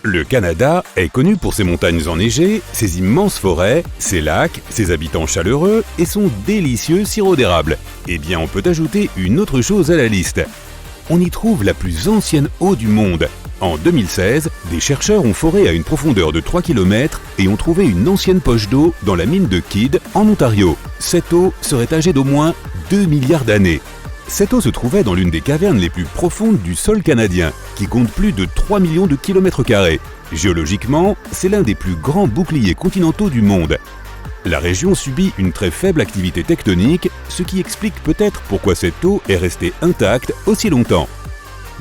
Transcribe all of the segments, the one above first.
Le Canada est connu pour ses montagnes enneigées, ses immenses forêts, ses lacs, ses habitants chaleureux et son délicieux sirop d'érable. Eh bien, on peut ajouter une autre chose à la liste. On y trouve la plus ancienne eau du monde. En 2016, des chercheurs ont foré à une profondeur de 3 km et ont trouvé une ancienne poche d'eau dans la mine de Kidd, en Ontario. Cette eau serait âgée d'au moins 2 milliards d'années. Cette eau se trouvait dans l'une des cavernes les plus profondes du sol canadien, qui compte plus de 3 millions de kilomètres carrés. Géologiquement, c'est l'un des plus grands boucliers continentaux du monde. La région subit une très faible activité tectonique, ce qui explique peut-être pourquoi cette eau est restée intacte aussi longtemps.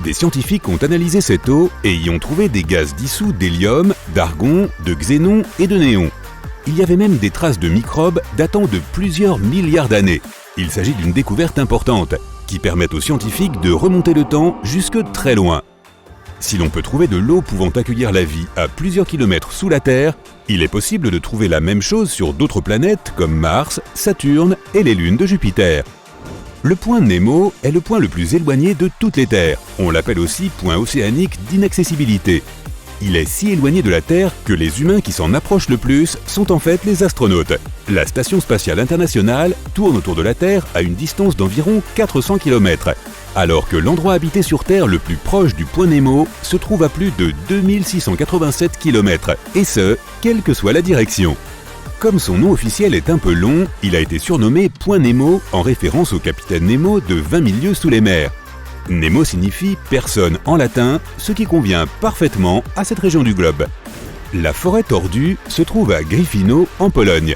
Des scientifiques ont analysé cette eau et y ont trouvé des gaz dissous d'hélium, d'argon, de xénon et de néon. Il y avait même des traces de microbes datant de plusieurs milliards d'années. Il s'agit d'une découverte importante, qui permet aux scientifiques de remonter le temps jusque très loin. Si l'on peut trouver de l'eau pouvant accueillir la vie à plusieurs kilomètres sous la Terre, il est possible de trouver la même chose sur d'autres planètes comme Mars, Saturne et les lunes de Jupiter. Le point Nemo est le point le plus éloigné de toutes les terres. On l'appelle aussi point océanique d'inaccessibilité. Il est si éloigné de la Terre que les humains qui s'en approchent le plus sont en fait les astronautes. La Station spatiale internationale tourne autour de la Terre à une distance d'environ 400 km, alors que l'endroit habité sur Terre le plus proche du point Nemo se trouve à plus de 2687 km, et ce, quelle que soit la direction. Comme son nom officiel est un peu long, il a été surnommé Point Nemo en référence au capitaine Nemo de 20 000 lieues sous les mers. Nemo signifie « personne » en latin, ce qui convient parfaitement à cette région du globe. La forêt tordue se trouve à Gryfino, en Pologne.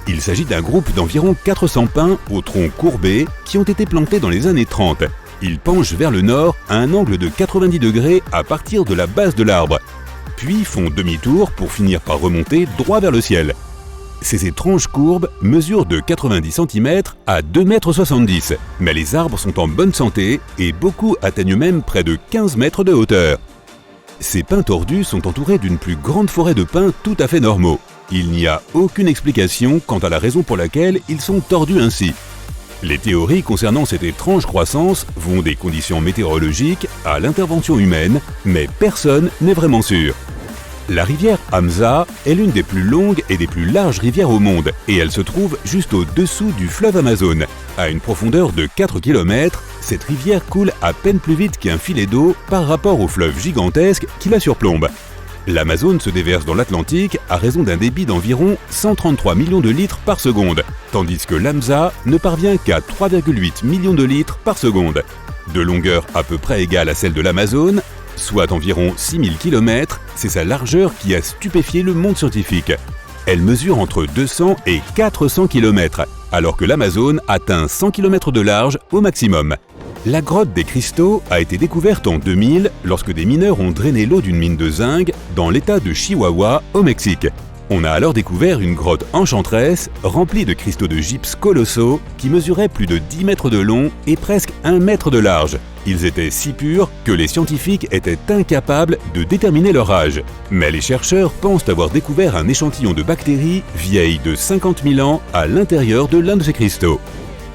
Il s'agit d'un groupe d'environ 400 pins au tronc courbé qui ont été plantés dans les années 30. Ils penchent vers le nord à un angle de 90 degrés à partir de la base de l'arbre, puis font demi-tour pour finir par remonter droit vers le ciel. Ces étranges courbes mesurent de 90 cm à 2,70 m, mais les arbres sont en bonne santé et beaucoup atteignent même près de 15 mètres de hauteur. Ces pins tordus sont entourés d'une plus grande forêt de pins tout à fait normaux. Il n'y a aucune explication quant à la raison pour laquelle ils sont tordus ainsi. Les théories concernant cette étrange croissance vont des conditions météorologiques à l'intervention humaine, mais personne n'est vraiment sûr. La rivière Hamza est l'une des plus longues et des plus larges rivières au monde et elle se trouve juste au-dessous du fleuve Amazon. À une profondeur de 4 km, cette rivière coule à peine plus vite qu'un filet d'eau par rapport au fleuve gigantesque qui la surplombe. L'Amazone se déverse dans l'Atlantique à raison d'un débit d'environ 133 millions de litres par seconde, tandis que l'Hamza ne parvient qu'à 3,8 millions de litres par seconde. De longueur à peu près égale à celle de l'Amazone, soit environ 6000 km, c'est sa largeur qui a stupéfié le monde scientifique. Elle mesure entre 200 et 400 km, alors que l'Amazone atteint 100 km de large au maximum. La grotte des cristaux a été découverte en 2000 lorsque des mineurs ont drainé l'eau d'une mine de zinc dans l'état de Chihuahua au Mexique. On a alors découvert une grotte enchanteresse remplie de cristaux de gypse colossaux qui mesuraient plus de 10 mètres de long et presque 1 mètre de large. Ils étaient si purs que les scientifiques étaient incapables de déterminer leur âge. Mais les chercheurs pensent avoir découvert un échantillon de bactéries vieilles de 50 000 ans à l'intérieur de l'un de ces cristaux.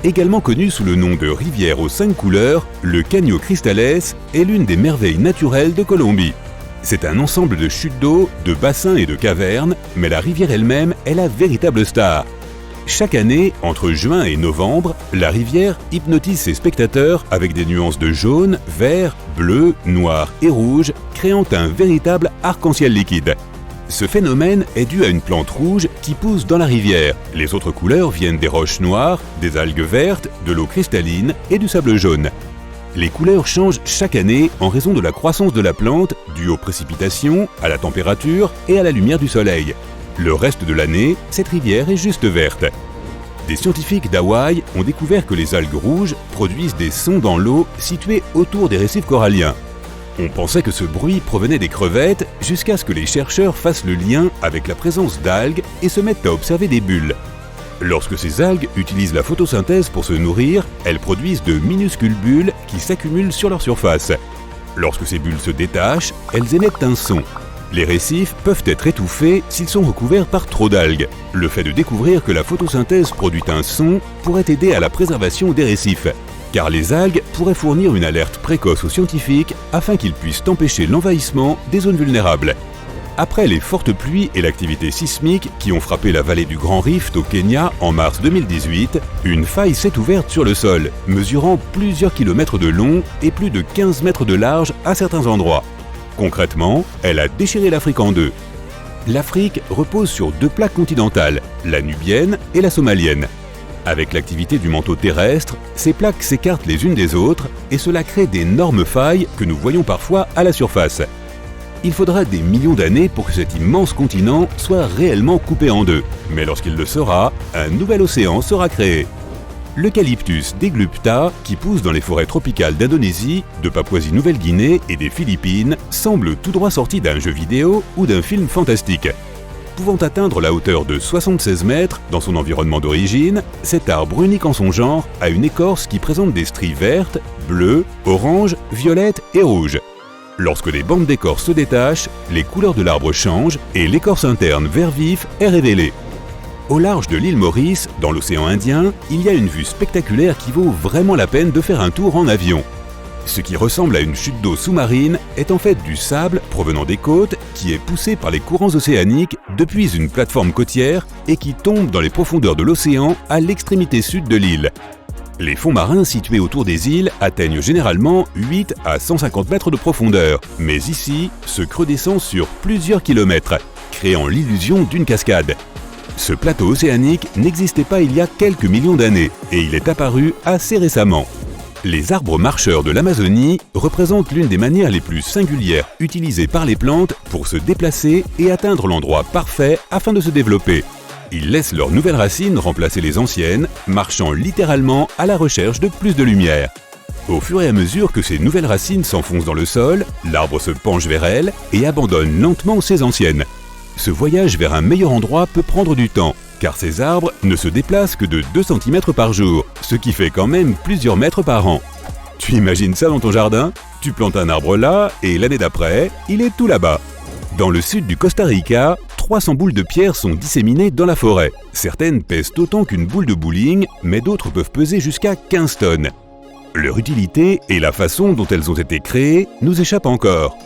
Également connu sous le nom de rivière aux 5 couleurs, le Caño Cristales est l'une des merveilles naturelles de Colombie. C'est un ensemble de chutes d'eau, de bassins et de cavernes, mais la rivière elle-même est la véritable star. Chaque année, entre juin et novembre, la rivière hypnotise ses spectateurs avec des nuances de jaune, vert, bleu, noir et rouge, créant un véritable arc-en-ciel liquide. Ce phénomène est dû à une plante rouge qui pousse dans la rivière. Les autres couleurs viennent des roches noires, des algues vertes, de l'eau cristalline et du sable jaune. Les couleurs changent chaque année en raison de la croissance de la plante, due aux précipitations, à la température et à la lumière du soleil. Le reste de l'année, cette rivière est juste verte. Des scientifiques d'Hawaï ont découvert que les algues rouges produisent des sons dans l'eau située autour des récifs coralliens. On pensait que ce bruit provenait des crevettes jusqu'à ce que les chercheurs fassent le lien avec la présence d'algues et se mettent à observer des bulles. Lorsque ces algues utilisent la photosynthèse pour se nourrir, elles produisent de minuscules bulles qui s'accumulent sur leur surface. Lorsque ces bulles se détachent, elles émettent un son. Les récifs peuvent être étouffés s'ils sont recouverts par trop d'algues. Le fait de découvrir que la photosynthèse produit un son pourrait aider à la préservation des récifs, car les algues pourraient fournir une alerte précoce aux scientifiques afin qu'ils puissent empêcher l'envahissement des zones vulnérables. Après les fortes pluies et l'activité sismique qui ont frappé la vallée du Grand Rift au Kenya en mars 2018, une faille s'est ouverte sur le sol, mesurant plusieurs kilomètres de long et plus de 15 mètres de large à certains endroits. Concrètement, elle a déchiré l'Afrique en deux. L'Afrique repose sur deux plaques continentales, la nubienne et la somalienne. Avec l'activité du manteau terrestre, ces plaques s'écartent les unes des autres et cela crée d'énormes failles que nous voyons parfois à la surface. Il faudra des millions d'années pour que cet immense continent soit réellement coupé en deux. Mais lorsqu'il le sera, un nouvel océan sera créé. L'eucalyptus deglupta, qui pousse dans les forêts tropicales d'Indonésie, de Papouasie-Nouvelle-Guinée et des Philippines, semble tout droit sorti d'un jeu vidéo ou d'un film fantastique. Pouvant atteindre la hauteur de 76 mètres dans son environnement d'origine, cet arbre unique en son genre a une écorce qui présente des stries vertes, bleues, oranges, violettes et rouges. Lorsque les bandes d'écorce se détachent, les couleurs de l'arbre changent et l'écorce interne vert vif est révélée. Au large de l'île Maurice, dans l'océan Indien, il y a une vue spectaculaire qui vaut vraiment la peine de faire un tour en avion. Ce qui ressemble à une chute d'eau sous-marine est en fait du sable provenant des côtes qui est poussé par les courants océaniques depuis une plateforme côtière et qui tombe dans les profondeurs de l'océan à l'extrémité sud de l'île. Les fonds marins situés autour des îles atteignent généralement 8 à 150 mètres de profondeur, mais ici, ce creux descend sur plusieurs kilomètres, créant l'illusion d'une cascade. Ce plateau océanique n'existait pas il y a quelques millions d'années et il est apparu assez récemment. Les arbres marcheurs de l'Amazonie représentent l'une des manières les plus singulières utilisées par les plantes pour se déplacer et atteindre l'endroit parfait afin de se développer. Ils laissent leurs nouvelles racines remplacer les anciennes, marchant littéralement à la recherche de plus de lumière. Au fur et à mesure que ces nouvelles racines s'enfoncent dans le sol, l'arbre se penche vers elles et abandonne lentement ses anciennes. Ce voyage vers un meilleur endroit peut prendre du temps, car ces arbres ne se déplacent que de 2 cm par jour, ce qui fait quand même plusieurs mètres par an. Tu imagines ça dans ton jardin? Tu plantes un arbre là et l'année d'après, il est tout là-bas. Dans le sud du Costa Rica, 300 boules de pierre sont disséminées dans la forêt. Certaines pèsent autant qu'une boule de bowling, mais d'autres peuvent peser jusqu'à 15 tonnes. Leur utilité et la façon dont elles ont été créées nous échappent encore.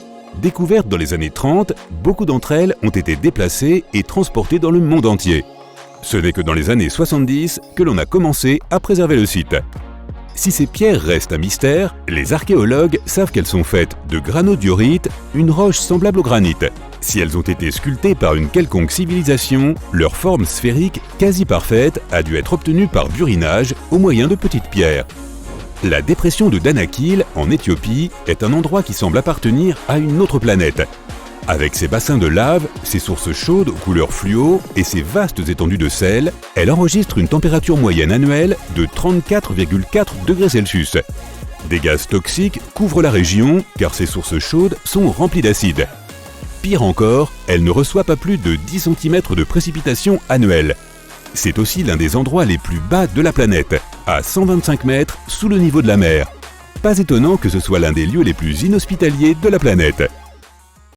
Découvertes dans les années 30, beaucoup d'entre elles ont été déplacées et transportées dans le monde entier. Ce n'est que dans les années 70 que l'on a commencé à préserver le site. Si ces pierres restent un mystère, les archéologues savent qu'elles sont faites de granodiorite, une roche semblable au granit. Si elles ont été sculptées par une quelconque civilisation, leur forme sphérique quasi parfaite a dû être obtenue par burinage au moyen de petites pierres. La dépression de Danakil, en Éthiopie, est un endroit qui semble appartenir à une autre planète. Avec ses bassins de lave, ses sources chaudes aux couleurs fluo et ses vastes étendues de sel, elle enregistre une température moyenne annuelle de 34,4 degrés Celsius. Des gaz toxiques couvrent la région car ses sources chaudes sont remplies d'acide. Pire encore, elle ne reçoit pas plus de 10 cm de précipitations annuelles. C'est aussi l'un des endroits les plus bas de la planète, à 125 mètres sous le niveau de la mer. Pas étonnant que ce soit l'un des lieux les plus inhospitaliers de la planète.